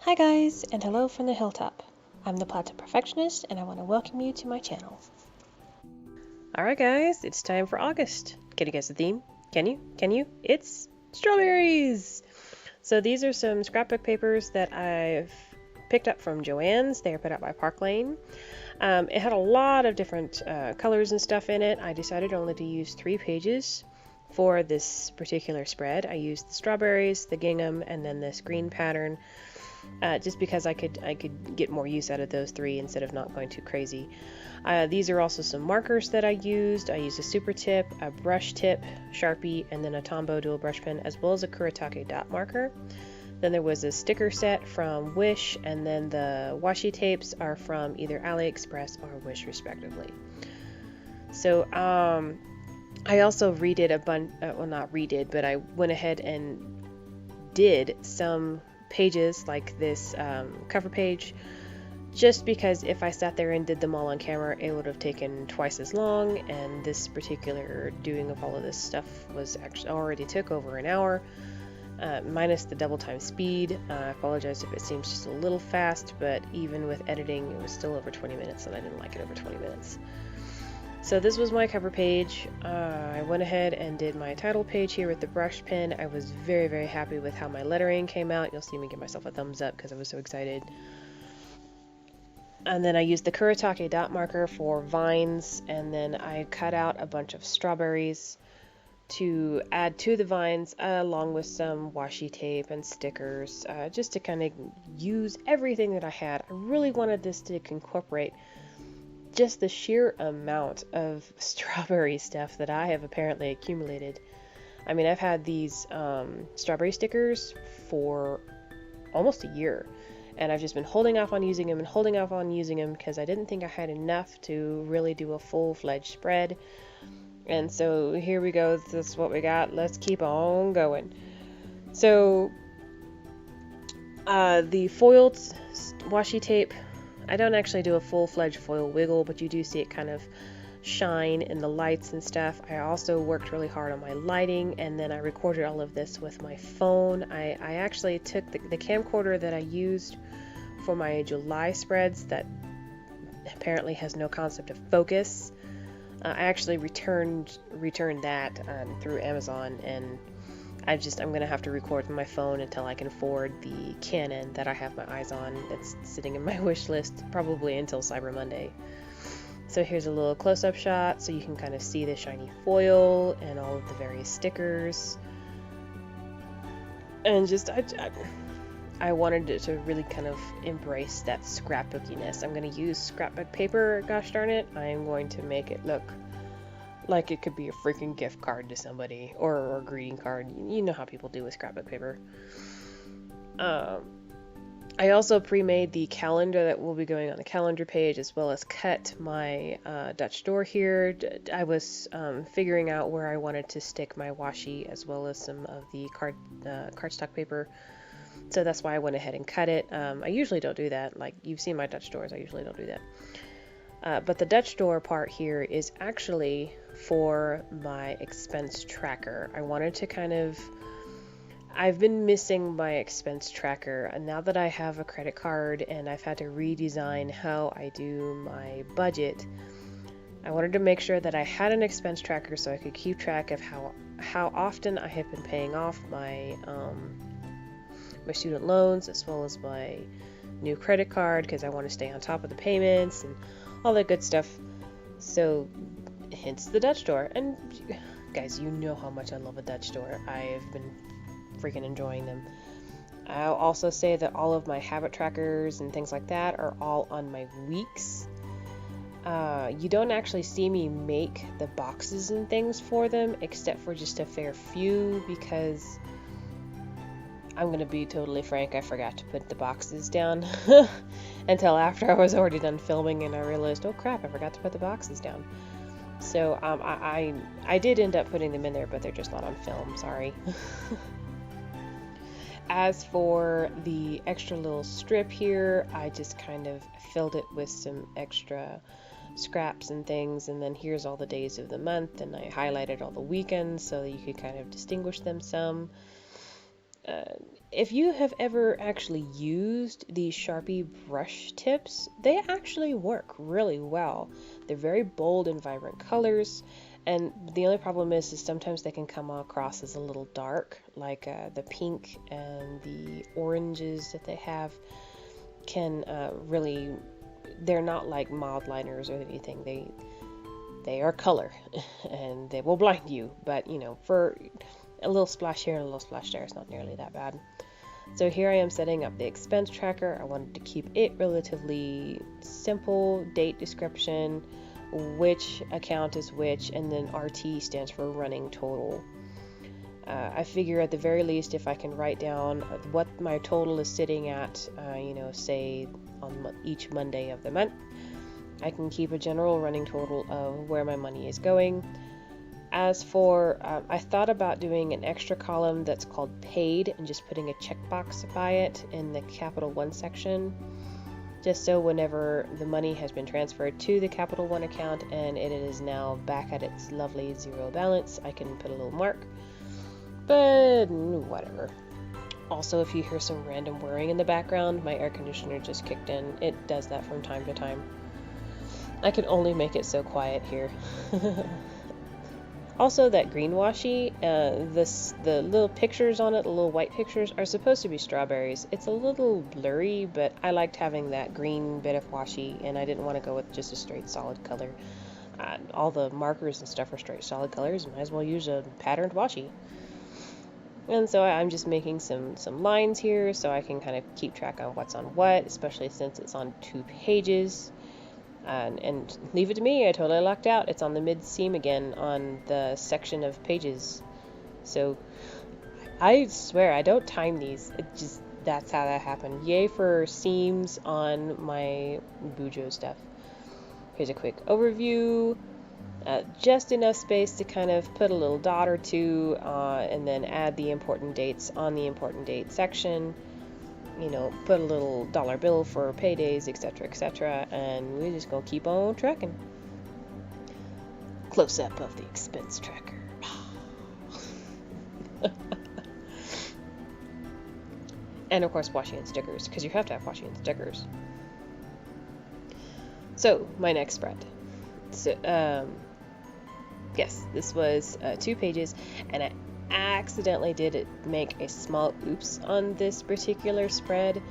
Hi guys, and hello from the hilltop. I'm the Plateau Perfectionist, and I want to welcome you to my channel. Alright guys, it's time for August. Can you guess the theme? Can you? It's strawberries! So these are some scrapbook papers that I've picked up from Joann's. They are put out by Park Lane. It had a lot of different colors and stuff in it. I decided only to use 3 pages for this particular spread. I used the strawberries, the gingham, and then this green pattern. Just because I could get more use out of those 3 instead of not going too crazy. These are also some markers that I used. I used a super tip, a brush tip, Sharpie, and then a Tombow dual brush pen, as well as a Kuretake dot marker. Then there was a sticker set from Wish, and then the washi tapes are from either AliExpress or Wish respectively. So I also redid a bunch, well not redid, but I went ahead and did some pages like this cover page, just because if I sat there and did them all on camera, it would have taken twice as long, and this particular doing of all of this stuff was actually already took over an hour, minus the double time speed. I apologize if it seems just a little fast, but even with editing it was still over 20 minutes, and I didn't like it over 20 minutes. So this was my cover page. I went ahead and did my title page here with the brush pen. I was very, very happy with how my lettering came out. You'll see me give myself a thumbs up because I was so excited. And then I used the Kuretake dot marker for vines, and then I cut out a bunch of strawberries to add to the vines, along with some washi tape and stickers, just to kind of use everything that I had. I really wanted this to incorporate just the sheer amount of strawberry stuff that I have apparently accumulated. I mean, I've had these strawberry stickers for almost a year, and I've just been holding off on using them and holding off on using them because I didn't think I had enough to really do a full-fledged spread. And so here we go, this is what we got, let's keep on going. So the foiled washi tape, I don't actually do a full-fledged foil wiggle, but you do see it kind of shine in the lights and stuff. I also worked really hard on my lighting, and then I recorded all of this with my phone. I actually took the camcorder that I used for my July spreads that apparently has no concept of focus. I actually returned that through Amazon, and I'm going to have to record with my phone until I can afford the Canon that I have my eyes on that's sitting in my wish list, probably until Cyber Monday. So here's a little close-up shot so you can kind of see the shiny foil and all of the various stickers. And just, I wanted it to really kind of embrace that scrapbookiness. I'm going to use scrapbook paper, gosh darn it. I am going to make it look like it could be a freaking gift card to somebody, or a greeting card. You know how people do with scrapbook paper. I also pre-made the calendar that will be going on the calendar page, as well as cut my Dutch door here. I was figuring out where I wanted to stick my washi, as well as some of the cardstock paper. So that's why I went ahead and cut it. I usually don't do that. Like, you've seen my Dutch doors, I usually don't do that. But the Dutch door part here is actually for my expense tracker. I wanted to kind of, I've been missing my expense tracker, and now that I have a credit card and I've had to redesign how I do my budget, I wanted to make sure that I had an expense tracker so I could keep track of how often I have been paying off my my student loans, as well as my new credit card, because I want to stay on top of the payments and all that good stuff. So hence the Dutch door. And guys, you know how much I love a Dutch door. I've been freaking enjoying them. I'll also say that all of my habit trackers and things like that are all on my weeks. You don't actually see me make the boxes and things for them, except for just a fair few, because I'm going to be totally frank, I forgot to put the boxes down until after I was already done filming, and I realized, oh crap, I forgot to put the boxes down. So I did end up putting them in there, but they're just not on film, sorry. As for the extra little strip here, I just kind of filled it with some extra scraps and things, and then here's all the days of the month, and I highlighted all the weekends so that you could kind of distinguish them some. if you have ever actually used these Sharpie brush tips, they actually work really well. They're very bold and vibrant colors, and the only problem is sometimes they can come across as a little dark, like the pink and the oranges that they have can really, they're not like mild liners or anything. They are color and they will blind you, but you know, for a little splash here and a little splash there, it's not nearly that bad. So here I am setting up the expense tracker. I wanted to keep it relatively simple, date description, which account is which, and then RT stands for running total. I figure at the very least if I can write down what my total is sitting at, you know, say on each Monday of the month, I can keep a general running total of where my money is going. As for, I thought about doing an extra column that's called paid and just putting a checkbox by it in the Capital One section, just so whenever the money has been transferred to the Capital One account and it is now back at its lovely zero balance, I can put a little mark, but whatever. Also, if you hear some random whirring in the background, my air conditioner just kicked in. It does that from time to time. I can only make it so quiet here. Also, that green washi, the little pictures on it, the little white pictures, are supposed to be strawberries. It's a little blurry, but I liked having that green bit of washi, and I didn't want to go with just a straight solid color. All the markers and stuff are straight solid colors, might as well use a patterned washi. And so I'm just making some lines here so I can kind of keep track of what's on what, especially since it's on 2 pages. And leave it to me, I totally lucked out. It's on the mid seam again on the section of pages. So I swear I don't time these. It just, that's how that happened. Yay for seams on my Bujo stuff. Here's a quick overview. Just enough space to kind of put a little dot or two and then add the important dates on the important date section. You know, put a little dollar bill for paydays, etc., and we're just gonna keep on tracking. Close up of the expense tracker. And of course, washi and stickers, because you have to have washi and stickers. So, my next spread. So, yes, this was 2 pages, and I accidentally did make a small oops on this particular spread.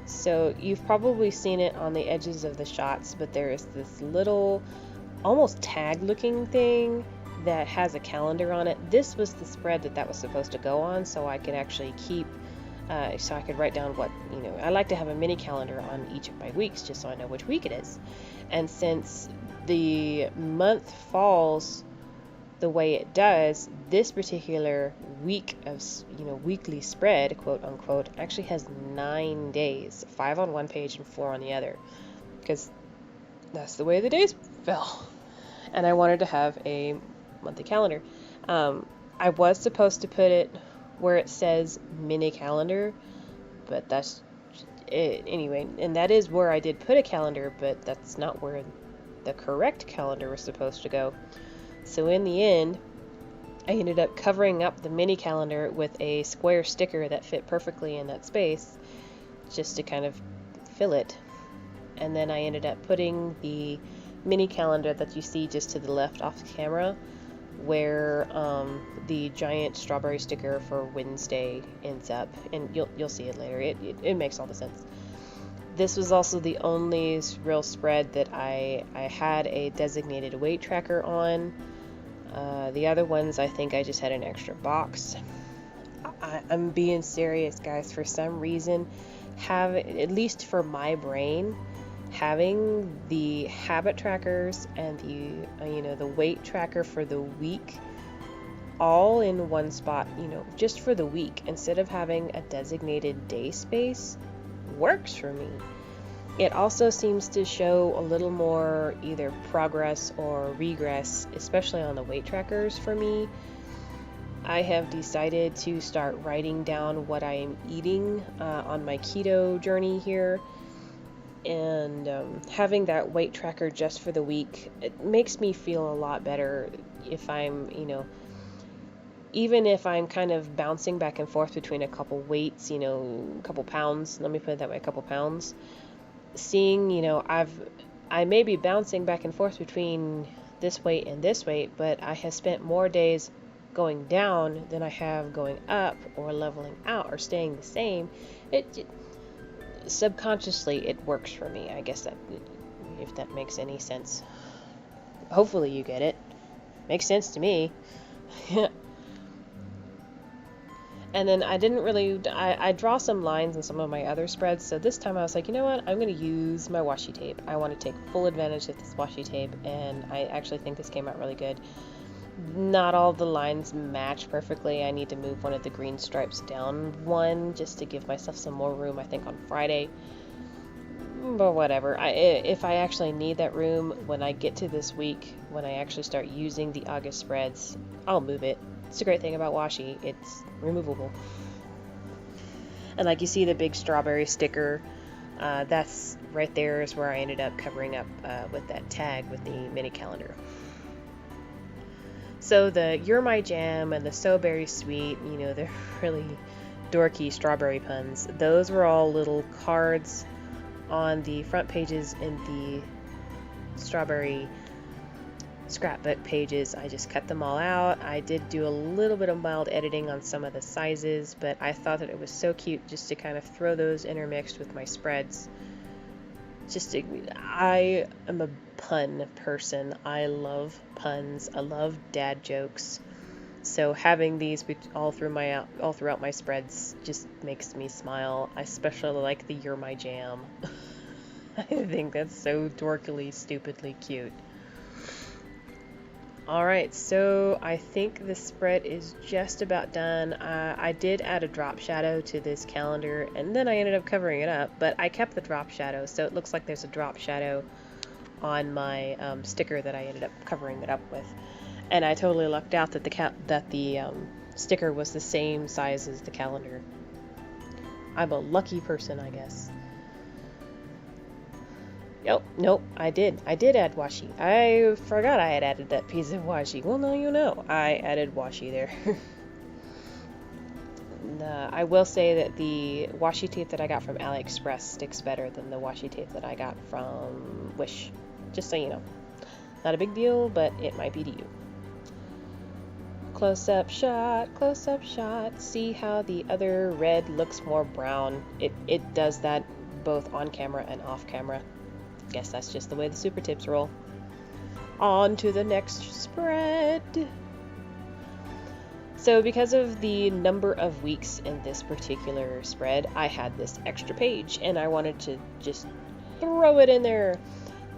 So you've probably seen it on the edges of the shots, but there is this little almost tag looking thing that has a calendar on it. This was the spread that was supposed to go on, so I could actually keep so I could write down what, you know, I like to have a mini calendar on each of my weeks just so I know which week it is. And since the month falls the way it does, this particular week of, you know, weekly spread, quote unquote, actually has 9 days, 5 on one page and 4 on the other, because that's the way the days fell. And I wanted to have a monthly calendar. I was supposed to put it where it says mini calendar, but that's it anyway, and that is where I did put a calendar, but that's not where the correct calendar was supposed to go. So in the end, I ended up covering up the mini calendar with a square sticker that fit perfectly in that space, just to kind of fill it. And then I ended up putting the mini calendar that you see just to the left off the camera, where the giant strawberry sticker for Wednesday ends up, and you'll see it later. It makes all the sense. This was also the only real spread that I had a designated weight tracker on. The other ones, I think I just had an extra box. I'm being serious, guys. For some reason, at least for my brain, having the habit trackers and the the weight tracker for the week all in one spot, just for the week, instead of having a designated day space, works for me. It also seems to show a little more either progress or regress, especially on the weight trackers for me. I have decided to start writing down what I am eating on my keto journey here, and having that weight tracker just for the week, it makes me feel a lot better if I'm, even if I'm kind of bouncing back and forth between a couple weights, you know, a couple pounds, let me put it that way, a couple pounds, seeing, you know, I may be bouncing back and forth between this weight and this weight, but I have spent more days going down than I have going up or leveling out or staying the same. It subconsciously it works for me. I guess that, if that makes any sense. Hopefully you get it. Makes sense to me. And then I didn't really, I draw some lines in some of my other spreads, so this time I was like, you know what, I'm going to use my washi tape. I want to take full advantage of this washi tape, and I actually think this came out really good. Not all the lines match perfectly. I need to move one of the green stripes down one, just to give myself some more room, I think, on Friday. But whatever, if I actually need that room when I get to this week, when I actually start using the August spreads, I'll move it. It's a great thing about washi, it's removable. And like you see the big strawberry sticker, that's right there is where I ended up covering up with that tag with the mini calendar. So the You're My Jam and the So Berry Sweet, you know, they're really dorky strawberry puns. Those were all little cards on the front pages in the strawberry scrapbook pages. I just cut them all out. I did do a little bit of mild editing on some of the sizes, but I thought that it was so cute just to kind of throw those intermixed with my spreads. I am a pun person. I love puns. I love dad jokes. So having these all throughout my spreads just makes me smile. I especially like the You're My Jam. I think that's so dorkily, stupidly cute. Alright, so I think the spread is just about done. I did add a drop shadow to this calendar, and then I ended up covering it up, but I kept the drop shadow, so it looks like there's a drop shadow on my sticker that I ended up covering it up with. And I totally lucked out that the sticker was the same size as the calendar. I'm a lucky person, I guess. Nope, I did add washi. I forgot I had added that piece of washi. Well, now you know. I added washi there. I will say that the washi tape that I got from AliExpress sticks better than the washi tape that I got from Wish. Just so you know. Not a big deal, but it might be to you. Close-up shot, close-up shot. See how the other red looks more brown? It does that both on camera and off camera. Guess that's just the way the super tips roll. On to the next spread. So because of the number of weeks in this particular spread, I had this extra page and I wanted to just throw it in there.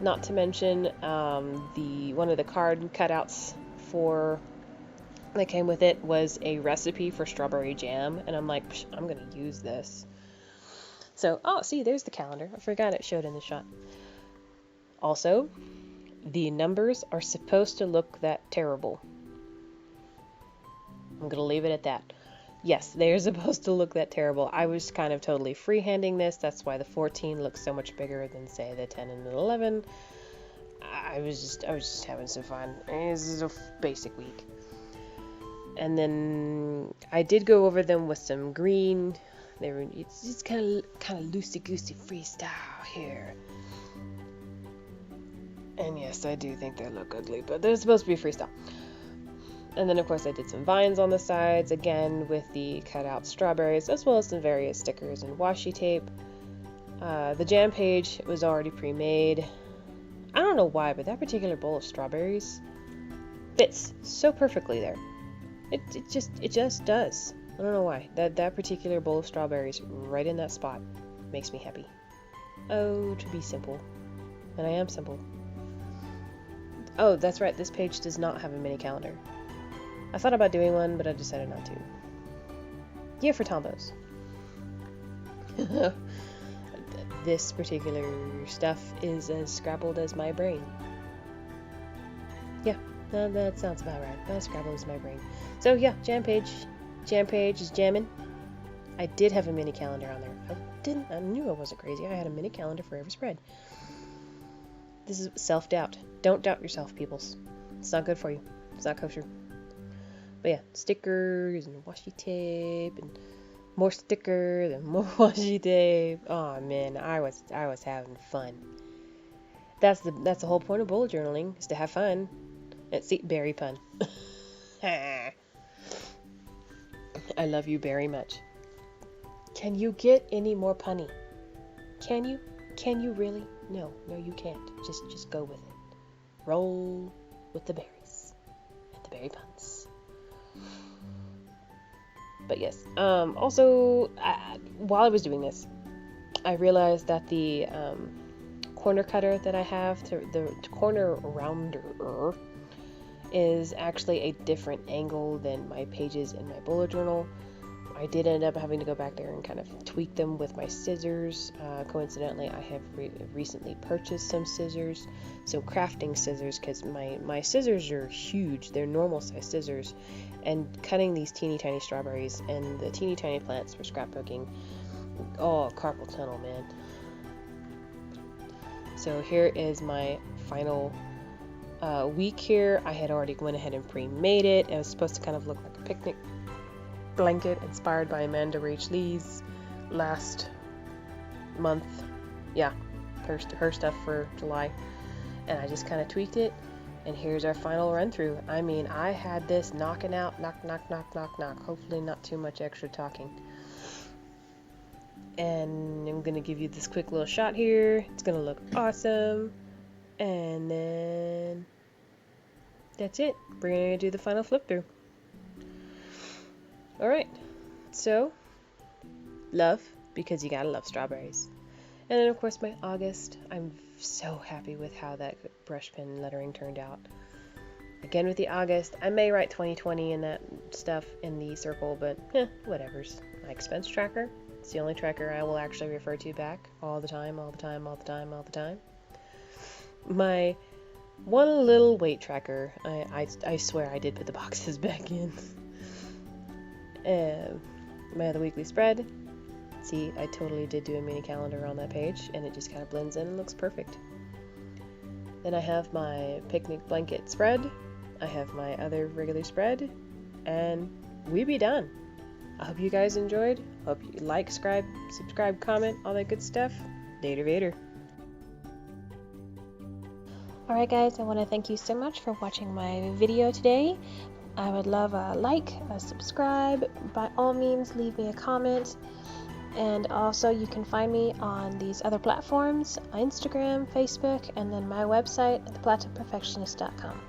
Not to mention one of the card cutouts that came with it was a recipe for strawberry jam, and I'm like, I'm gonna use this. So, see, there's the calendar. I forgot it showed in the shot. Also, the numbers are supposed to look that terrible. I'm going to leave it at that. Yes, they're supposed to look that terrible. I was kind of totally freehanding this. That's why the 14 looks so much bigger than, say, the 10 and the 11. I was just having some fun. This is a basic week. And then I did go over them with some green. It's just kind of loosey-goosey freestyle here. And yes, I do think they look ugly, but they're supposed to be freestyle. And then, of course, I did some vines on the sides, again, with the cutout strawberries, as well as some various stickers and washi tape. The jam page was already pre-made. I don't know why, but that particular bowl of strawberries fits so perfectly there. It just does. I don't know why. That particular bowl of strawberries right in that spot makes me happy. Oh, to be simple. And I am simple. Oh, that's right, this page does not have a mini calendar. I thought about doing one, but I decided not to. Yeah, for Tombows. This particular stuff is as scrabbled as my brain. Yeah, that sounds about right. As scrabbled as my brain. So yeah, jam page. Jam page is jamming. I did have a mini calendar on there. I knew I wasn't crazy. I had a mini calendar for every spread. This is self-doubt. Don't doubt yourself, peoples. It's not good for you. It's not kosher. But yeah, stickers and washi tape and more stickers and more washi tape. Oh man, I was having fun. That's the whole point of bullet journaling, is to have fun. See, berry pun. I love you very much. Can you get any more punny? Can you? Can you really? No, you can't. Just go with it. Roll with the berries and the berry puns. But yes, also, while I was doing this, I realized that the corner cutter that I have, the corner rounder, is actually a different angle than my pages in my bullet journal. I did end up having to go back there and kind of tweak them with my scissors. Coincidentally, I have recently purchased some scissors, some crafting scissors, because my scissors are huge. They're normal size scissors, and cutting these teeny tiny strawberries and the teeny tiny plants for scrapbooking, oh, carpal tunnel, man. So here is my final week here. I had already went ahead and pre-made it. It was supposed to kind of look like a picnic blanket inspired by Amanda Rach Lee's last month. Yeah, her stuff for July. And I just kind of tweaked it. And here's our final run through. I mean, I had this knocking out, knock, knock, knock, knock, knock. Hopefully not too much extra talking. And I'm going to give you this quick little shot here. It's going to look awesome. And then that's it. We're going to do the final flip through. Alright, so love, because you gotta love strawberries. And then of course my August. I'm so happy with how that brush pen lettering turned out. Again with the August, I may write 2020 and that stuff in the circle, but whatever's. My expense tracker, it's the only tracker I will actually refer to back all the time, all the time, all the time, all the time. My one little weight tracker, I swear I did put the boxes back in. My other weekly spread. See, I totally did do a mini calendar on that page, and it just kind of blends in and looks perfect. Then I have my picnic blanket spread. I have my other regular spread, and we be done. I hope you guys enjoyed. Hope you like, subscribe, comment, all that good stuff. Later, Vader. Alright guys, I want to thank you so much for watching my video today. I would love a like, a subscribe. By all means, leave me a comment. And also, you can find me on these other platforms, Instagram, Facebook, and then my website, theplatowperfectionist.com.